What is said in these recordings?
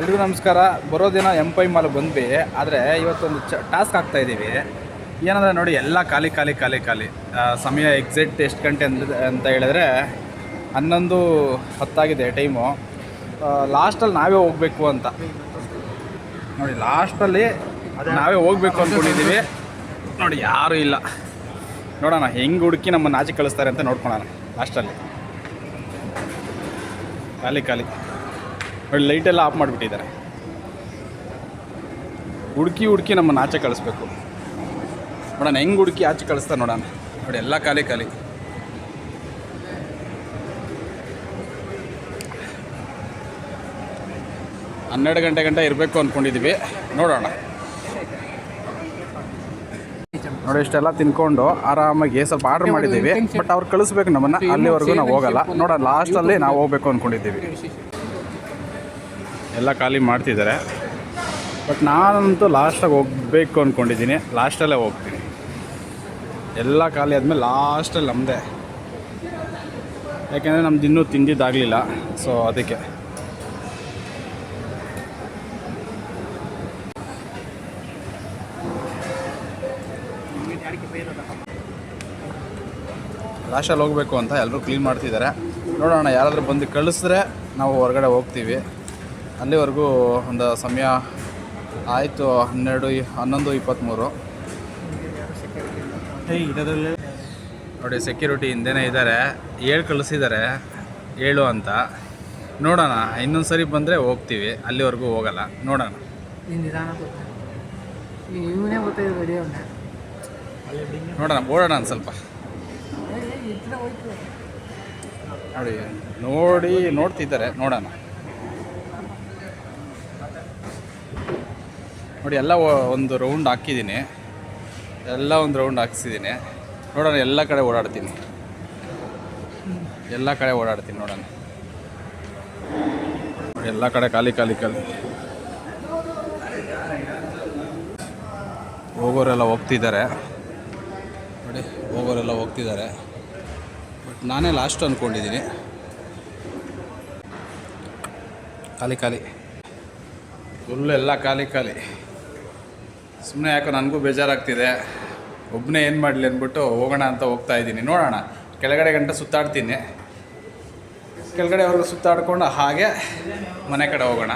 ಎಲ್ರಿಗೂ ನಮಸ್ಕಾರ. ಬರೋ ದಿನ ಎಂಪೈ ಮಾಲ್ ಬಂದ್ವಿ. ಆದರೆ ಇವತ್ತೊಂದು ಟಾಸ್ಕ್ ಆಗ್ತಾಯಿದ್ದೀವಿ. ಏನಂದರೆ ನೋಡಿ, ಎಲ್ಲ ಖಾಲಿ ಖಾಲಿ ಖಾಲಿ ಖಾಲಿ. ಸಮಯ ಎಕ್ಸಾಕ್ಟ್ ಎಷ್ಟು ಗಂಟೆ ಅಂತ ಹೇಳಿದ್ರೆ 11:10 ಟೈಮು. ಲಾಸ್ಟಲ್ಲಿ ನಾವೇ ಹೋಗಬೇಕು ಅಂತ ನೋಡಿ. ಲಾಸ್ಟಲ್ಲಿ ನಾವೇ ಹೋಗ್ಬೇಕು ಅಂದ್ಕೊಂಡಿದ್ದೀವಿ. ನೋಡಿ, ಯಾರೂ ಇಲ್ಲ. ನೋಡೋಣ ಹೆಂಗೆ ಹುಡುಕಿ ನಮ್ಮನ್ನು ಆಚೆ ಕಳಿಸ್ತಾರೆ ಅಂತ ನೋಡ್ಕೊಳೋಣ. ಲಾಸ್ಟಲ್ಲಿ ಖಾಲಿ ಖಾಲಿ ನೋಡಿ, ಲೈಟೆಲ್ಲ ಆಫ್ ಮಾಡಿಬಿಟ್ಟಿದ್ದಾರೆ. ಹುಡುಕಿ ನಮ್ಮನ್ನು ಆಚೆ ಕಳಿಸ್ಬೇಕು. ನೋಡೋಣ ಹೆಂಗೆ ಹುಡುಕಿ ಆಚೆ ಕಳಿಸ್ತಾರೆ ನೋಡೋಣ. ನೋಡಿ, ಎಲ್ಲ ಖಾಲಿ ಖಾಲಿ. ಹನ್ನೆರಡು ಗಂಟೆ ಇರಬೇಕು ಅಂದ್ಕೊಂಡಿದ್ದೀವಿ. ನೋಡೋಣ. ನೋಡಿ, ಇಷ್ಟೆಲ್ಲ ತಿನ್ಕೊಂಡು ಆರಾಮಾಗಿ ಸ್ವಲ್ಪ ಆರ್ಡ್ರ್ ಮಾಡಿದ್ದೀವಿ. ಬಟ್ ಅವ್ರು ಕಳಿಸ್ಬೇಕು ನಮ್ಮನ್ನು. ಅಲ್ಲಿವರೆಗೂ ನಾವು ಹೋಗಲ್ಲ. ನೋಡೋಣ, ಲಾಸ್ಟಲ್ಲಿ ನಾವು ಹೋಗ್ಬೇಕು ಅಂದ್ಕೊಂಡಿದ್ದೀವಿ. ಎಲ್ಲ ಖಾಲಿ ಮಾಡ್ತಿದ್ದಾರೆ. ಬಟ್ ನಾನಂತೂ ಲಾಸ್ಟಾಗಿ ಹೋಗಬೇಕು ಅಂದ್ಕೊಂಡಿದ್ದೀನಿ. ಲಾಸ್ಟಲ್ಲೇ ಹೋಗ್ತೀನಿ. ಎಲ್ಲ ಖಾಲಿ ಆದಮೇಲೆ ಲಾಸ್ಟಲ್ಲಿ ನಮ್ಮದೇ. ಯಾಕೆಂದರೆ ನಮ್ದು ಇನ್ನೂ ತಿಂದಿದ್ದಾಗಲಿಲ್ಲ. ಸೊ ಅದಕ್ಕೆ ಲಾಸ್ಟಲ್ಲಿ ಹೋಗಬೇಕು ಅಂತ ಎಲ್ಲರೂ ಕ್ಲೀನ್ ಮಾಡ್ತಿದ್ದಾರೆ. ನೋಡೋಣ, ಯಾರಾದರೂ ಬಂದು ಕಳಿಸಿದ್ರೆ ನಾವು ಹೊರಗಡೆ ಹೋಗ್ತೀವಿ. ಅಲ್ಲಿವರೆಗೂ ಒಂದು ಸಮಯ ಆಯಿತು. 11:23. ನೋಡಿ, ಸೆಕ್ಯೂರಿಟಿ ಹಿಂದೆನೇ ಇದ್ದಾರೆ. 7 ಕಳಿಸಿದ್ದಾರೆ, 7 ಅಂತ. ನೋಡೋಣ, ಇನ್ನೊಂದು ಸರಿ ಬಂದರೆ ಹೋಗ್ತೀವಿ. ಅಲ್ಲಿವರೆಗೂ ಹೋಗಲ್ಲ. ನೋಡೋಣ. ನೋಡೋಣ, ಓಡೋಣ ಒಂದು ಸ್ವಲ್ಪ. ನೋಡ್ತಿದ್ದಾರೆ. ನೋಡೋಣ. ನೋಡಿ, ಎಲ್ಲ ಒಂದು ರೌಂಡ್ ಹಾಕಿದ್ದೀನಿ. ಎಲ್ಲ ಒಂದು ರೌಂಡ್ ಹಾಕ್ಸಿದ್ದೀನಿ. ನೋಡೋಣ, ಎಲ್ಲ ಕಡೆ ಓಡಾಡ್ತೀನಿ. ನೋಡೋಣ. ನೋಡಿ, ಎಲ್ಲ ಕಡೆ ಖಾಲಿ ಖಾಲಿ ಖಾಲಿ. ಹೋಗೋರೆಲ್ಲ ಹೋಗ್ತಿದ್ದಾರೆ. ನೋಡಿ, ಹೋಗೋರೆಲ್ಲ ಹೋಗ್ತಿದ್ದಾರೆ. ಬಟ್ ನಾನೇ ಲಾಸ್ಟ್ ಅಂದ್ಕೊಂಡಿದ್ದೀನಿ. ಖಾಲಿ ಖಾಲಿ ಫುಲ್ಲು, ಎಲ್ಲ ಖಾಲಿ ಖಾಲಿ. ಸುಮ್ಮನೆ ಯಾಕೋ ನನಗೂ ಬೇಜಾರಾಗ್ತಿದೆ. ಒಬ್ಬನೇ ಏನು ಮಾಡಲಿ ಅಂದ್ಬಿಟ್ಟು ಹೋಗೋಣ ಅಂತ ಹೋಗ್ತಾ ಇದ್ದೀನಿ. ನೋಡೋಣ, ಕೆಳಗಡೆ ಗಂಟೆ ಸುತ್ತಾಡ್ತೀನಿ. ಕೆಳಗಡೆವರೆಗೂ ಸುತ್ತಾಡ್ಕೊಂಡು ಹಾಗೆ ಮನೆ ಕಡೆ ಹೋಗೋಣ.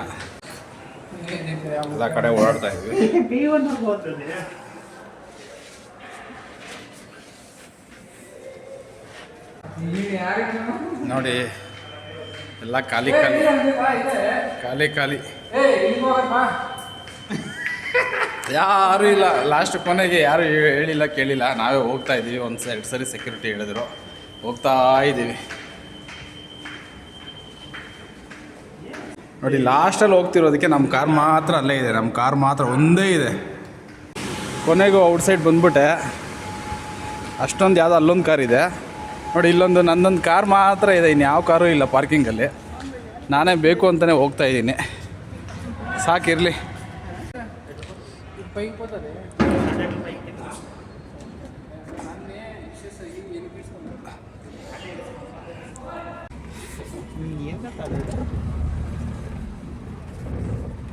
ಎಲ್ಲ ಕಡೆ ಓಡಾಡ್ತಾ ಇದ್ವಿ. ನೋಡಿ, ಎಲ್ಲ ಖಾಲಿ ಖಾಲಿ ಖಾಲಿ ಖಾಲಿ. ಯಾರೂ ಇಲ್ಲ. ಲಾಸ್ಟ್ ಕೊನೆಗೆ ಯಾರು ಹೇಳಿಲ್ಲ, ಕೇಳಿಲ್ಲ. ನಾವೇ ಹೋಗ್ತಾ ಇದ್ದೀವಿ. 1-2 ಸರಿ ಸೆಕ್ಯೂರಿಟಿ ಹೇಳಿದ್ರು. ಹೋಗ್ತಾ ಇದ್ದೀವಿ. ನೋಡಿ, ಲಾಸ್ಟಲ್ಲಿ ಹೋಗ್ತಿರೋದಕ್ಕೆ ನಮ್ಮ ಕಾರ್ ಮಾತ್ರ ಅಲ್ಲೇ ಇದೆ. ನಮ್ಮ ಕಾರ್ ಮಾತ್ರ ಒಂದೇ ಇದೆ. ಕೊನೆಗೂ ಔಟ್ಸೈಡ್ ಬಂದ್ಬಿಟ್ಟೆ. ಅಷ್ಟೊಂದು ಯಾವುದೋ ಅಲ್ಲೊಂದು ಕಾರ್ ಇದೆ. ನೋಡಿ, ಇಲ್ಲೊಂದು ನನ್ನೊಂದು ಕಾರ್ ಮಾತ್ರ ಇದೆ. ಇನ್ಯಾವ ಕಾರೂ ಇಲ್ಲ ಪಾರ್ಕಿಂಗಲ್ಲಿ. ನಾನೇ ಬೇಕು ಅಂತಲೇ ಹೋಗ್ತಾ ಇದ್ದೀನಿ. ಸಾಕಿರಲಿ.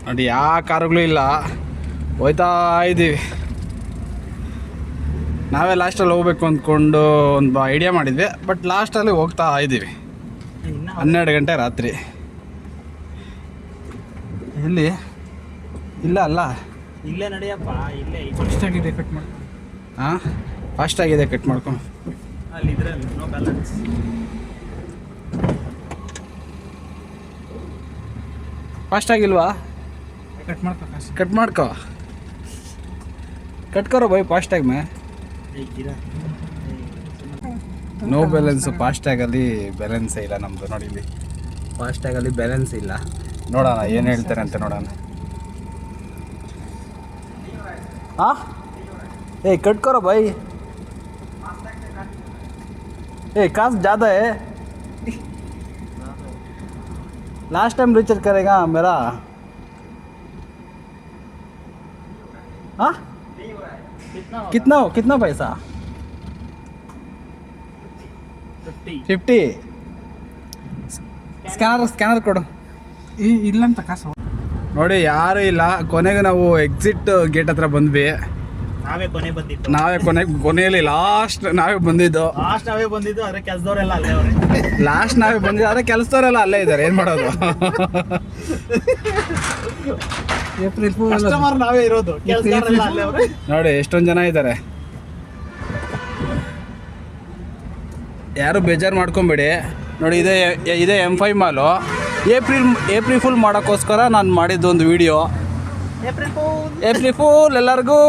ನೋಡಿ, ಯಾವ ಕಾರುಗಳು ಇಲ್ಲ. ಹೋಯ್ತಾ ಇದ್ದೀವಿ. ನಾವೇ ಲಾಸ್ಟಲ್ಲಿ ಹೋಗ್ಬೇಕು ಅಂದ್ಕೊಂಡು ಒಂದು ಐಡಿಯಾ ಮಾಡಿದ್ವಿ. ಬಟ್ ಲಾಸ್ಟಲ್ಲಿ ಹೋಗ್ತಾ ಇದ್ದೀವಿ. 12 ಗಂಟೆ ರಾತ್ರಿ. ಎಲ್ಲಿ ಇಲ್ಲ ಅಲ್ಲ, ಇಲ್ಲೇ ನಡೆಯಪ್ಪ. ಇಲ್ಲೇ ಫಾಸ್ಟಾಗಿದೆ, ಕಟ್ ಮಾಡಿ. ಹಾಂ, ಫಾಸ್ಟಾಗಿದೆ, ಕಟ್ ಮಾಡ್ಕೊಂಡು. ಅಲ್ಲಿ ಇದ್ರಲ್ಲಿ ನೋ ಬ್ಯಾಲೆನ್ಸ್. ಫಾಸ್ಟಾಗಿಲ್ವಾ? ಕಟ್ ಮಾಡ್ಕೋ ಕಟ್ಕರೋ ಬೈ. ಫಾಸ್ಟಾಗಿ ಮೇ ನೋ ಬ್ಯಾಲೆನ್ಸು. ಫಾಸ್ಟ್ಯಾಗಲ್ಲಿ ಬ್ಯಾಲೆನ್ಸೇ ಇಲ್ಲ ನಮ್ಮದು. ನೋಡಿ, ಇಲ್ಲಿ ಫಾಸ್ಟ್ಯಾಗಲ್ಲಿ ಬ್ಯಾಲೆನ್ಸ್ ಇಲ್ಲ. ನೋಡೋಣ ಏನು ಹೇಳ್ತಾರೆ ಅಂತ ನೋಡೋಣ. हाँ, कट करो भाई. कास्ट ज़्यादा है. लास्ट टाइम रिचार्ज करेगा मेरा. हाँ, कितना पैसा? 50. ಸ್ಕ್ಯಾನರ್ ಕೊಡು. ಇಲ್ಲ ಅಂತ ಕಾಸು ನೋಡಿ ಯಾರೂ ಇಲ್ಲ. ಕೊನೆಗೆ ನಾವು ಎಕ್ಸಿಟ್ ಗೇಟ್ ಹತ್ರ ಬಂದ್ವಿ. ನಾವೇ ಬಂದಿದ್ದು. ನಾವೇ ಕೊನೆಯಲ್ಲಿ ಲಾಸ್ಟ್ ನಾವೇ ಬಂದಿದ್ದು. ನಾವೇ ಬಂದಿದ್ದು, ಆದ್ರೆ ಕೆಲಸದವರೆಲ್ಲ ಅಲ್ಲೇ ಅವ್ರೆ. ಲಾಸ್ಟ್ ನಾವೇ ಬಂದಿದ್ದು, ಆದರೆ ಕೆಲಸದವರೆಲ್ಲ ಅಲ್ಲೇ ಇದ್ದಾರೆ. ಏನು ಮಾಡೋದು? ಕಸ್ಟಮರ್ ನಾವೇ ಇರೋದು, ಕೆಲಸದವರೆಲ್ಲ ಅಲ್ಲೇ ಅವ್ರೆ. ನೋಡಿ ಎಷ್ಟೊಂದು ಜನ ಇದ್ದಾರೆ. ಯಾರು ಬೇಜಾರು ಮಾಡ್ಕೊಬೇಡಿ. ನೋಡಿ ಇದೇ M5 ಮಾಲು. ಏಪ್ರಿಲ್ ಫುಲ್ ಮಾಡೋಕ್ಕೋಸ್ಕರ ನಾನು ಮಾಡಿದ್ದು ಒಂದು ವಿಡಿಯೋ. ಏಪ್ರಿಲ್ ಫೂಲ್ ಎಲ್ಲರಿಗೂ.